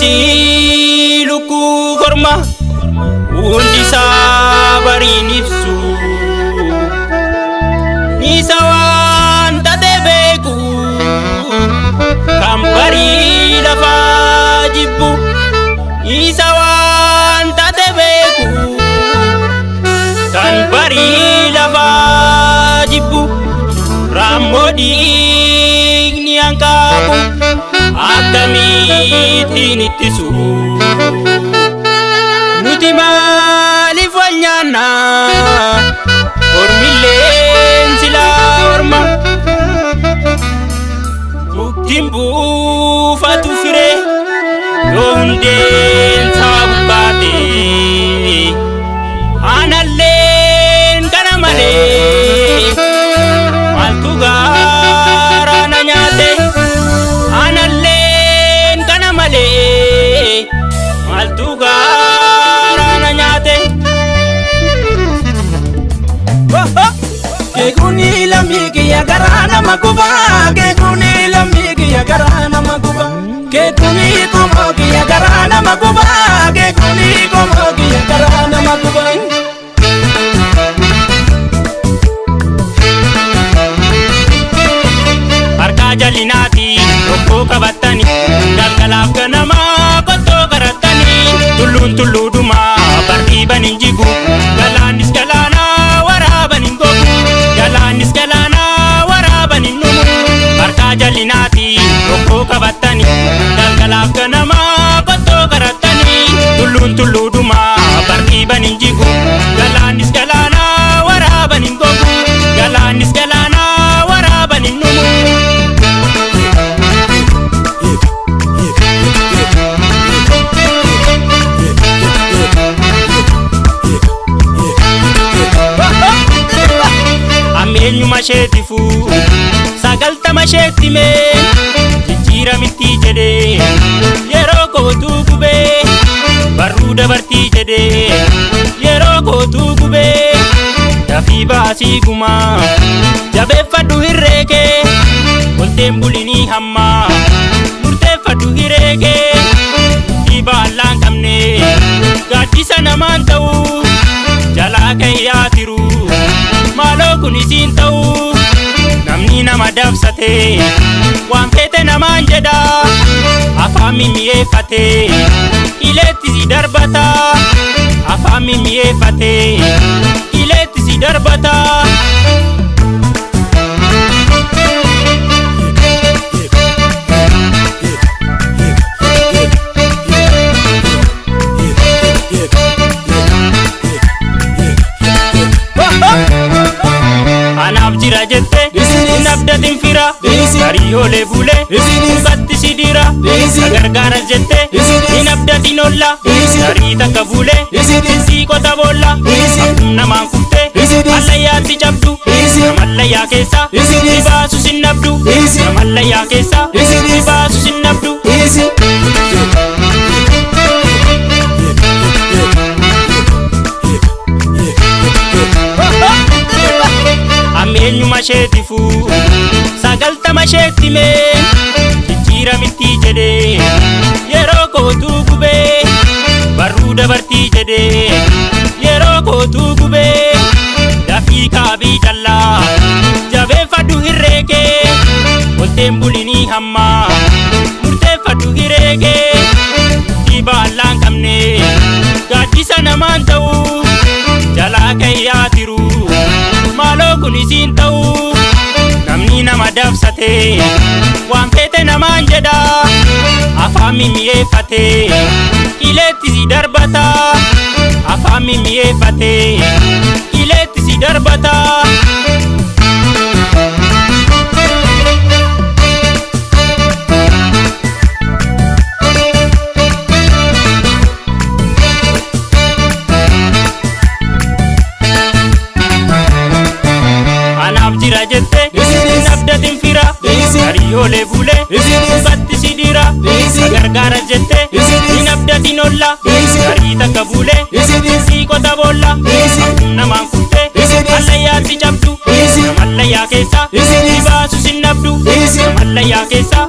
Bineensi lukkuu korma hundi isaa bariin ibsu isa waan taate beeku kan barii lafaa jibbu isa waan taate beeku kan barii lafaa jibbu raammoo dhiigni hanqaabu akkamiitiin ittisu nuti maaliif wal nyaanna ormilleen silaa orma muktiin buufatu firee yoo hundeen isaa bukkaate aanalleen kana malee maaltu gaara na nyaate aanalleen kana malee maaltu gaara na nyaate. Keekuni lammii kiyya garaa nama guba keekuni lammii kiyya garaa nama guba keekuni komoo kiyya garaa nama guba keekuni komoo kiyya garaa nama guba. Harka jalinaati tokkoo qabatani galgalaaf ganamaa qottoo qaratani tulluun tulluudhuma barriiban hin jigu galaanis galaana waraaban hin gogu galaanis galaana waraaban hin dhumu. Harka jalinaati tokkoo qabatani galgalaaf ganamaa qottoo qaratani tulluun tulluudhuma barriiban hin jigu galaanis galaana waraaban hin gogu galaanis galaana waraaban hin dhumu. Eenyuma sheetifu sagaltama sheetime jijjiira mitti jedhee yeroo kootuu gubee barruu dabartii jedhee yeroo kootuu gubee dafii baasii gumaa jabeeffadhu hirreekee olteen bulinii hammaa murteeffadhu hireekee dhiibaallaan qabne gaaddisa namaan ta'uu jalaa ka'ee tiru maaloo kun isiin ta'uu namni nama dabsate waan feete namaan jedha afaan mimmi'eeffate ileetti si darbata afaan mimmi'eeffate ileetti si darbata. Anaaf jira jette nabdatin fira garii oolee bulee mukatti si dira gargaaras jette nabdatin olla garii takka bulee sii qota boolla akkuma namaan kuftee mallayyaatti cabdu namallayyaa keessa si baasu sin nabdu namallayyaa keessa si baasu sin nabdu. Eenyuma sheetifu sagaltama sheetime jijjiira mitti jedhee yeroo kootuu gubee barruu dabartii jedhee yeroo kootuu gubee dafii kaabii callaa jabeeffadhu hirreekee olteen bulinii hammaa murteeffadhu hireekee dhiibaallaan qabne gaaddisa namaan ta'uu jalaa ka'ee tiru maaloo kun isiin ta'uu namni nama dabsate waan feete namaan jedha afaan mimmi'eeffate ileetti si darbata afaan mimmi'eeffate ileetti si darbata. Anaaf jira jette nabdatin fira garii oolee bulee mukatti si dira gargaaras jette nabdatin olla garii takka bulee sii qota boolla akkuma namaan kuftee mallayyaatti cabdu namallayyaa keessa si baasu sin nabdu namallayyaa keessa